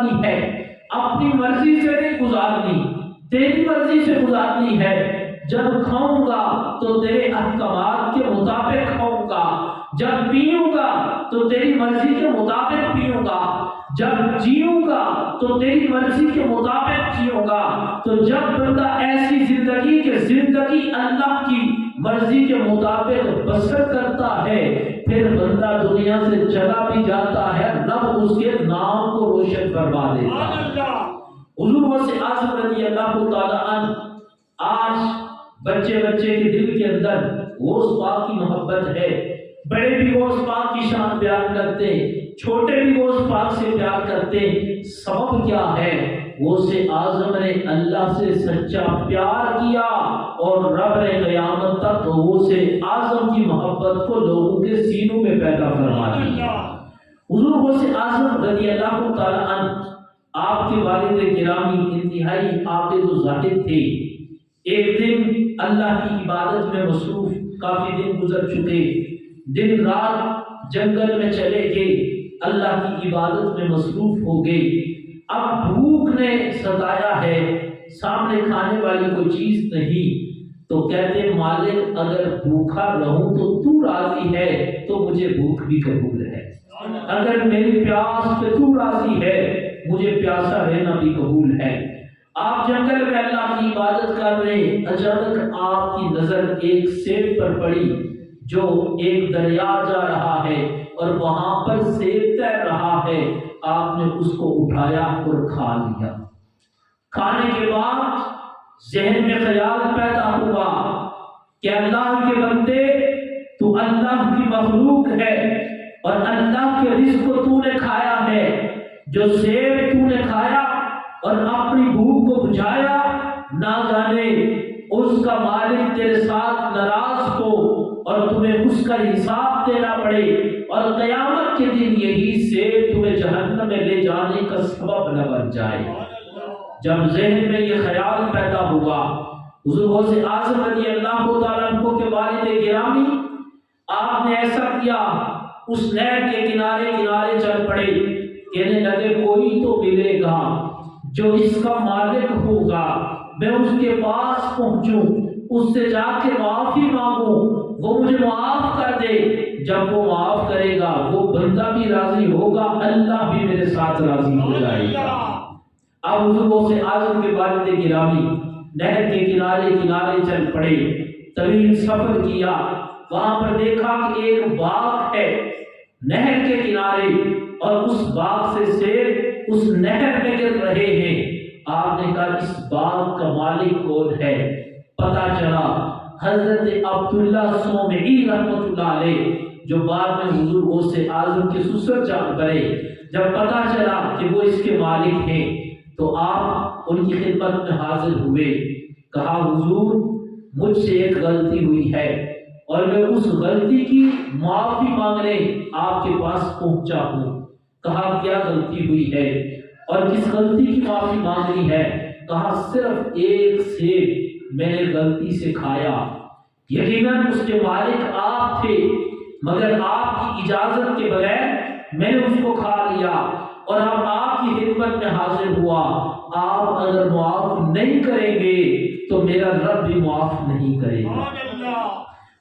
گزارنی ہے، اپنی مرضی سے نہیں گزارنی، تیری مرضی سے گزارنی ہے۔ جب کھاؤں گا تو تیرے احکامات کے مطابق کھاؤں گا، جب پیوں گا تو تیری مرضی کے مطابق پیوں گا، جب جیوں گا تو تیری مرضی کے مطابق جیوں گا۔ تو جب بندہ ایسی زندگی کے زندگی اللہ کی مرضی کے مطابق بسر کرتا ہے، پھر بندہ دنیا سے چلا بھی جاتا ہے، رب اس کے نام کو روشن فرما دیتا ہے۔ حضور غوث اعظم رضی اللہ تعالی عنہ، آج بچے بچے کے دل کے اندر غوث پاک کی محبت ہے، بڑے بھی غوث پاک کی شان بیان کرتے، چھوٹے بھی غوث پاک سے پیار کرتے۔ سبب کیا ہے؟ غوث اعظم نے اللہ سے سچا پیار کیا اور رب نے قیامت تک غوث اعظم کی محبت کو لوگوں کے سینوں میں پیدا فرما دیا۔ حضور غوث اعظم رضی اللہ تعالی عنہ، آپ کے والد گرامی انتہائی عابد و زاہد تھے۔ ایک دن اللہ کی عبادت میں مصروف، کافی دن گزر چکے، دن رات جنگل میں چلے گئے، اللہ کی عبادت میں مصروف ہو گئے۔ اب بھوک نے ستایا ہے، سامنے کھانے والی کوئی چیز نہیں، تو کہتے مالک اگر بھوکا رہوں تو تو راضی ہے تو مجھے بھوک بھی قبول ہے، اگر میری پیاس پہ تو راضی ہے مجھے پیاسا رہنا بھی قبول ہے۔ آپ جنگل میں اللہ کی عبادت کر رہے، اچانک آپ کی نظر ایک سیب پر پڑی جو ایک دریا جا رہا ہے اور وہاں پر سیب تیر رہا ہے۔ آپ نے اس کو اٹھایا اور کھا لیا۔ کھانے کے بعد ذہن میں خیال پیدا ہوا کہ اللہ کے بندے، تو اللہ کی مخلوق ہے اور اللہ کے رزق کو تو نے کھایا ہے، جو سیب تو نے کھایا اور اپنی بھوک کو بجھایا، نہ جانے اس کا مالک تیرے ساتھ ناراض ہو اور تمہیں اس کا حساب دینا پڑے اور قیامت کے دن یہی سیب تمہیں جہنم میں لے جانے کا سبب نہ بن جائے۔ جب ذہن میں یہ خیال پیدا ہوا، حضور غوث اعظم رضی اللہ تعالیٰ عنہ کے والد گرامی، آپ نے ایسا کیا، اس نہر کے کنارے کنارے چل پڑے، کہنے لگے کوئی تو ملے گا جو اس کا مالک ہوگا، میں اس کے پاس پہنچوں، اس سے جا کے معافی مانگوں، وہ مجھے معاف کر دے۔ جب وہ معاف کرے گا وہ بندہ بھی راضی ہوگا، اللہ بھی میرے ساتھ راضی ہو جائے گا۔ اب حضور غوث اعظم کے والد گرامی نہر کے کنارے کنارے چل پڑے، طویل سفر کیا، وہاں پر دیکھا کہ ایک باغ ہے نہر کے کنارے اور اس باغ سے سیب اس نہر میں گر رہے ہیں۔ آپ نے کہا اس باغ کا مالک کون ہے؟ پتہ چلا حضرت عبداللہ صومعی رحمۃ اللہ علیہ، جو بعد میں حضور غوث اعظم کے سسر جان بنے، جب پتہ چلا کہ وہ اس کے مالک ہیں تو آپ ان کی خدمت میں حاضر ہوئے۔ کہا حضور مجھ سے ایک غلطی ہوئی ہے اور میں اس غلطی کی معافی مانگنے آپ کے پاس پہنچا ہوں۔ کہا کیا غلطی ہوئی ہے اور کس غلطی کی معافی مانگنی ہے؟ کہا صرف ایک سیب میں نے غلطی سے کھایا، یقیناً اس کے مالک آپ تھے، مگر آپ کی اجازت کے بغیر میں نے اس کو کھا لیا اور اب آپ کی خدمت میں حاضر ہوا۔ آپ اگر معاف نہیں کریں گے تو میرا رب بھی معاف نہیں کرے گا۔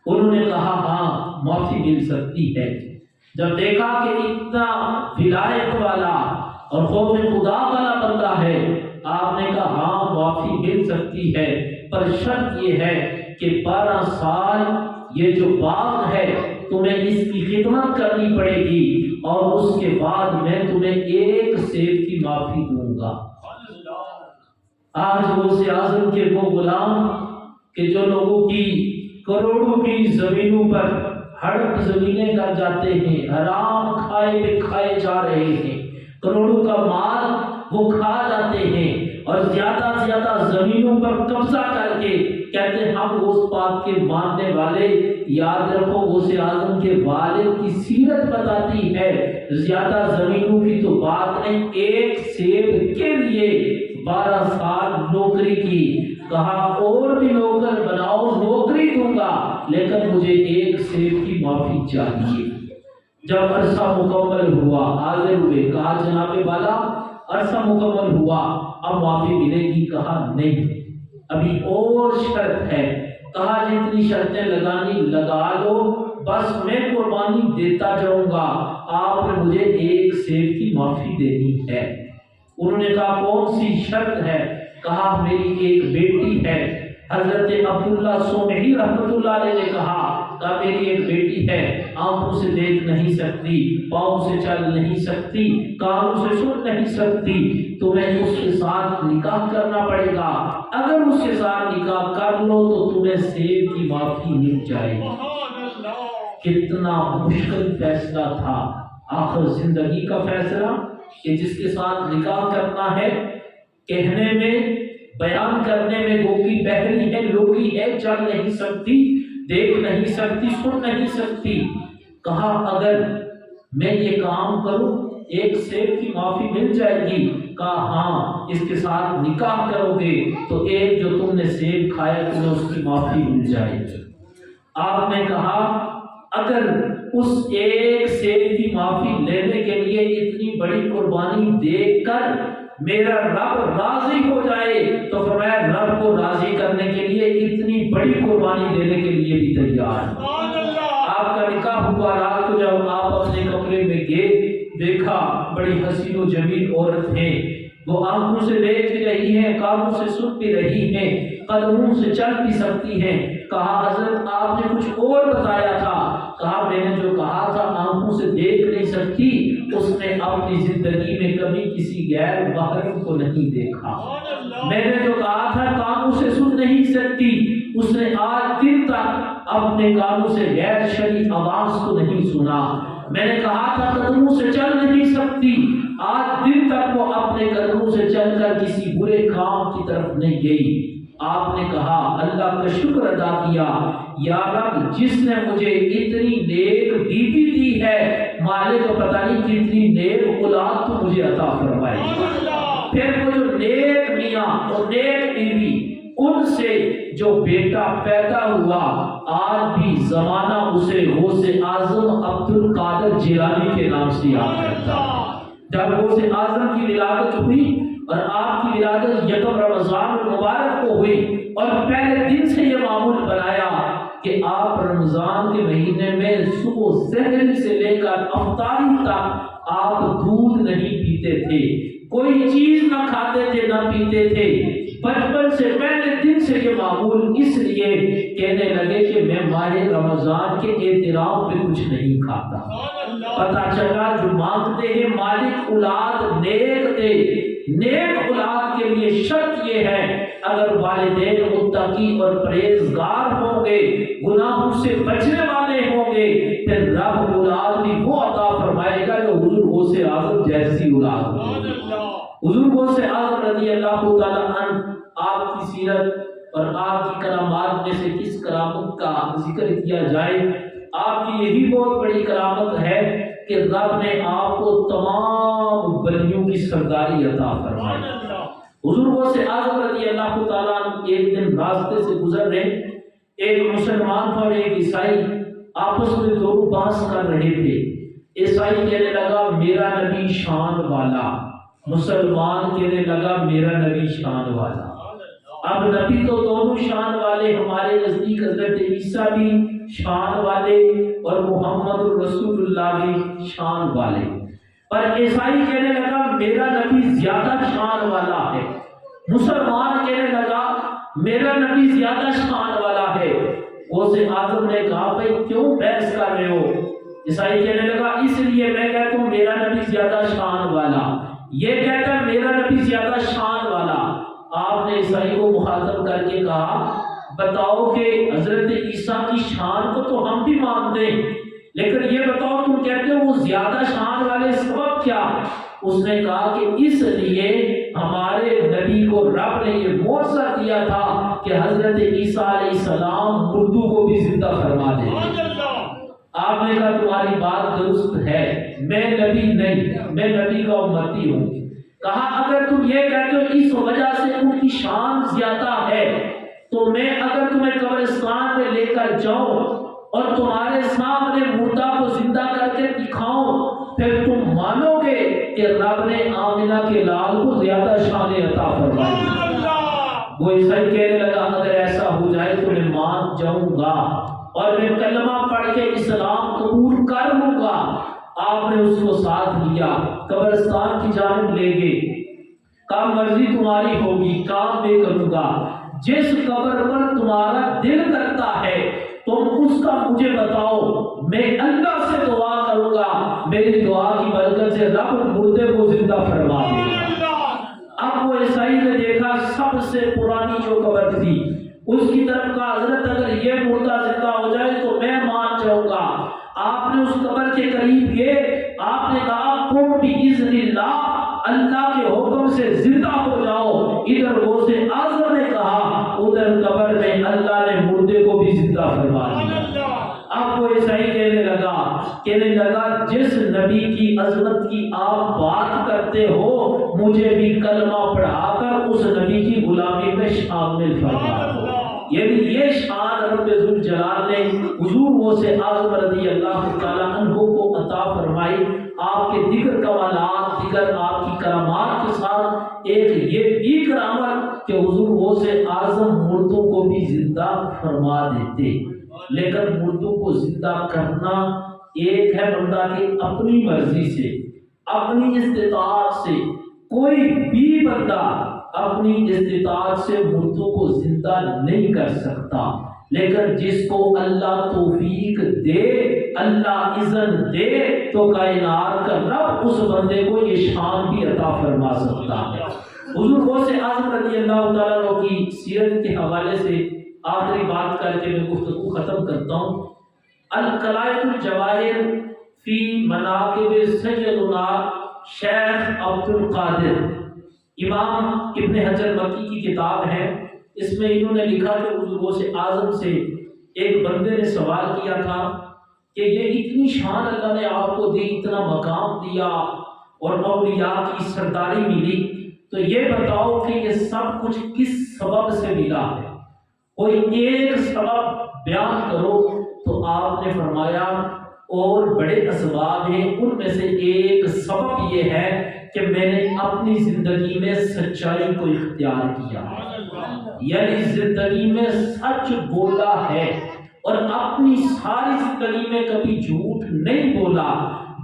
انہوں نے کہا ہاں معافی مل سکتی ہے۔ جب دیکھا کہ اتنا ولایت والا اور خوف خدا والا بندہ ہے، آپ نے کہا ہاں معافی مل سکتی ہے، پر شرط یہ ہے کہ 12 سال یہ جو باغ ہے تمہیں اس کی خدمت کرنی پڑے گی اور اس کے بعد میں تمہیں ایک سیب کی معافی دوں گا۔ آج غوث اعظم کے وہ غلام کہ جو لوگوں کی کروڑوں کی زمینوں پر ہڑپ زمینیں کر جاتے ہیں، حرام کھائے پہ کھائے جا رہے ہیں، کروڑوں کا مال وہ کھا جاتے ہیں اور زیادہ سے زیادہ زمینوں پر قبضہ کر کے کہتے ہیں ہم غوث پاک کے ماننے والے۔ یاد رکھو غوث اعظم کے والد کی سیرت بتاتی ہے زیادہ زمینوں کی تو بات نہیں، ایک سیب کے لیے 12 سال نوکری کی۔ کہا اور بھی نوکر بناؤ، نوکری دوں گا لیکن مجھے ایک سیب کی معافی چاہیے۔ جب عرصہ مکمل ہوا حاضر ہوئے، کہا جناب والا عرصہ مکمل ہوا، اب معافی ملے گی؟ کہا نہیں، ابھی اور شرط ہے۔ کہا جتنی شرطیں لگانی لگا لو، بس میں قربانی دیتا جاؤں گا، آپ نے مجھے ایک سیب کی معافی دینی ہے۔ انہوں نے کہا کون سی شرط ہے؟ کہا میری ایک بیٹی ہے۔ حضرت عبداللہ سومعی رحمۃ اللہ علیہ نے کہا میری ایک بیٹی ہے، آنکھوں سے دیکھ نہیں سکتی، پاؤں سے چل نہیں سکتی، کانوں سے سن نہیں سکتی، تمہیں اس کے ساتھ نکاح کرنا پڑے گا، اگر اس کے ساتھ نکاح کر لو تو تمہیں سیب کی معافی مل جائے گی۔ کتنا مشکل فیصلہ تھا، آخر زندگی کا فیصلہ کہ جس کے ساتھ نکاح کرنا ہے، کہنے میں بیان کرنے میں گوگی بہری ہے، لوگی ہے، چل نہیں سکتی، دیکھ نہیں سکتی، سن نہیں سکتی۔ کہا اگر میں یہ کام کروں ایک سیب کی معافی مل جائے گی؟ کہا ہاں، اس کے ساتھ نکاح کرو گے تو ایک جو تم نے سیب کھایا تمہیں اس کی معافی مل جائے گی۔ آپ نے کہا اگر اس ایک سیب کی معافی لینے کے لیے اتنی بڑی قربانی دے کر میرا رب راضی ہو جائے تو فرمایا رب کو راضی کرنے کے لیے اتنی بڑی قربانی دینے کے لیے بھی تیار ہے۔ آپ کا نکاح ہوا، رات کو جب آپ اپنے کمرے میں گئے، دیکھا بڑی حسین و جمیل عورت ہے، وہ آنکھوں سے دیکھ بھی رہی ہے، کانوں سے سن بھی رہی ہے، قدموں سے چل بھی سکتی ہے۔ کہا حضرت آپ نے کچھ اور بتایا تھا؟ کہا میں نے جو کہا تھا آنکھوں سے دیکھ نہیں سکتی، اس نے اپنی زندگی میں کبھی کسی غیر محرم کو نہیں دیکھا۔ میں نے جو کہا تھا کانوں سے سن نہیں سکتی، اس نے آج دن تک اپنے کانوں سے غیر شرعی آواز کو نہیں سنا۔ میں نے کہا تھا قدموں سے چل نہیں سکتی، آج دن تک وہ اپنے قدموں سے چل کر کسی برے کام کی طرف نہیں گئی۔ آپ نے کہا اللہ کا شکر ادا کیا، یا رب جس نے مجھے اتنی نیک بیوی دی ہے، مالک پتہ نہیں کتنی نیک اولاد تو مجھے عطا فرمائے۔ پھر وہ جو نیک میاں اور نیک بیوی، ان سے جو بیٹا پیدا ہوا، آج بھی زمانہ اسے غوث اعظم عبد القادر جیلانی کے نام سے یاد کرتا ہے۔ جب غوث اعظم کی ولادت ہوئی اور آپ کی ولادت یکم رمضان المبارک کو ہوئی، اور پہلے دن سے یہ معمول بنایا کہ آپ رمضان کے مہینے میں صبح سحر سے لے کر افطاری تک آپ دودھ نہیں پیتے تھے، کوئی چیز نہ کھاتے تھے نہ پیتے تھے۔ بچپن سے پہلے دن سے یہ معمول اس لیے کہنے لگے کہ میں ماہ رمضان کے احترام پہ کچھ نہیں کھاتا۔ پتہ چلا جو مانگتے ہیں مالک اولاد نیک دے، نیک اولاد کے لیے شرط یہ ہے اگر والدین متقی اور پرہیزگار ہوں گے، گناہوں سے بچنے والے ہوں گے، پھر رب اولاد بھی وہ عطا فرمائے گا جو حضور غوث اعظم جیسی اولاد ہوگی۔ حضور غوث اعظم رضی اللہ تعالیٰ عنہ، آپ کی سیرت اور آپ کی کرامات میں سے کس کرامت کا ذکر کیا جائے؟ آپ کی یہی بہت بڑی کرامت ہے کہ رب نے آپ کو تمام ولیوں کی سرداری عطا فرمائی۔ حضور غوث اعظم رضی اللہ تعالیٰ عنہ ایک دن راستے سے گزر رہے، ایک مسلمان اور ایک عیسائی آپس میں دونوں بحث کر رہے تھے۔ عیسائی کہنے لگا میرا نبی شان والا، مسلمان کہنے لگا میرا نبی شان والا۔ اب نبی تو دونوں شان والے، ہمارے نزدیک حضرت عیسیٰ بھی شان والے اور محمد رسول اللہ بھی شان والے، پر عیسائی کہنے لگا میرا نبی زیادہ شان والا ہے، مسلمان کہنے لگا میرا نبی زیادہ شان والا ہے۔ غوث اعظم نے کہا بھائی کیوں بحث کر رہے ہو؟ عیسائی کہنے لگا اس لیے میں کہتا ہوں میرا نبی زیادہ شان والا، یہ کہتا ہے میرا نبی زیادہ شان والا۔ آپ نے عیسائی کو مخاطب کر کے کہا بتاؤ کہ حضرت عیسیٰ کی شان کو تو ہم بھی مانتے ہیں، لیکن یہ بتاؤ تم کہتے ہو وہ زیادہ شان والے، سبب کیا؟ اس نے کہا کہ اس لیے ہمارے نبی کو رب نے یہ معجزہ دیا تھا کہ حضرت عیسیٰ علیہ السلام مردوں کو بھی زندہ فرما دیں۔ آپ نے کہا تمہاری بات درست ہے، میں نبی نہیں، میں نبی کا امتی ہوں۔ کہا اگر تم یہ کہتے ہو اس وجہ سے ان کی شان زیادہ ہے تو میں اگر تمہیں قبرستان میں لے کر جاؤں اور تمہارے سامنے مردہ کو زندہ کر کے دکھاؤں پھر تم مانو گے کہ رب نے آمنہ کے لال کو زیادہ شان عطا فرمائی۔ وہ عیسائی کہنے لگا اگر ایسا ہو جائے تو میں مان جاؤں گا اور میں کلمہ پڑھ کے اسلام قبول کر لوں گا۔ آپ نے اس کو ساتھ لیا، قبرستان کی جانب لے گئے، کہا مرضی تمہاری ہوگی، کام میں کروں گا، جس قبر پر تمہارا دل کرتا ہے تم اس کا مجھے بتاؤ، میں اللہ سے دعا کروں گا، میری دعا کی برکت سے رب مردے کو زندہ فرما دے گا۔ اب وہ عیسائی نے دیکھا سب سے پرانی جو قبر تھی، اس کی طرف کہا حضرت اگر یہ مردہ زندہ ہو جائے تو میں مان جاؤں گا۔ آپ نے اس قبر کے قریب گئے، آپ نے کہا قم بِإِذْنِ اللہ، اللہ کے حکم سے زندہ ہو جاؤ۔ ادھر غوث اعظم نے کہا ادھر قبر میں اللہ نے مردے کو بھی زندہ فرما دیا۔ اب وہ عیسائی کہنے لگا جس نبی کی عظمت کی آپ بات کرتے ہو مجھے بھی کلمہ پڑھا کر اس نبی کی غلامی میں شامل فرما دو۔ یعنی یہ شان رب ذوالجلال نے حضور غوث اعظم رضی اللہ تعالیٰ عنہ کو عطا فرمائی۔ آپ کے دیگر کمالات، دیگر آپ کی کرامات کے ساتھ ایک یہ بھی کرامت کہ حضور غوث اعظم مردوں کو بھی زندہ فرما دیتے۔ لیکن مردوں کو زندہ کرنا ایک ہے بندہ کی اپنی مرضی سے، اپنی استطاعت سے۔ کوئی بھی بندہ اپنی استطاعت سے مردوں کو زندہ نہیں کر سکتا، لیکن جس کو اللہ توفیق دے، اللہ اذن دے تو کائنات کا رب اس بندے کو یہ شان بھی عطا فرما سکتا ہے۔ حضور غوث اعظم رضی اللہ تعالیٰ عنہ کی سیرت کے حوالے سے آخری بات کر کے میں گفتگو ختم کرتا ہوں۔ القلائد الجواہر فی مناقب سیدنا شیخ عبد القادر، امام ابن حجر مکی کی کتاب ہے۔ اس میں انہوں نے لکھا کہ حضور غوث اعظم سے ایک بندے نے سوال کیا تھا کہ یہ اتنی شان اللہ نے آپ کو دی، اتنا مقام دیا اور اولیاء کی سرداری ملی، تو یہ بتاؤ کہ یہ سب کچھ کس سبب سے ملا ہے، کوئی ایک سبب بیان کرو۔ تو آپ نے فرمایا اور بڑے اسباب ہیں، ان میں سے ایک سبب یہ ہے کہ میں نے اپنی زندگی میں سچائی کو اختیار کیا، یعنی زندگی میں سچ بولا ہے اور اپنی ساری زندگی میں کبھی جھوٹ نہیں بولا۔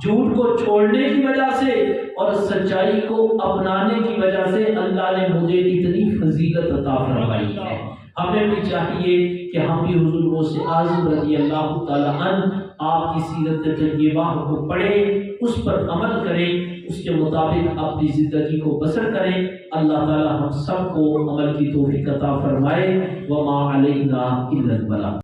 جھوٹ کو چھوڑنے کی وجہ سے اور سچائی کو اپنانے کی وجہ سے اللہ نے مجھے اتنی فضیلت عطا فرمائی ہے۔ ہمیں بھی چاہیے کہ ہم بھی حضور غوث اعظم رضی اللہ تعالیٰ عنہ آپ کی سیرت طیبہ کو پڑھیں، اس پر عمل کریں، اس کے مطابق اپنی زندگی کو بسر کریں۔ اللہ تعالیٰ ہم سب کو عمل کی توفیق عطا فرمائے۔ وما علینا الا البلاغ۔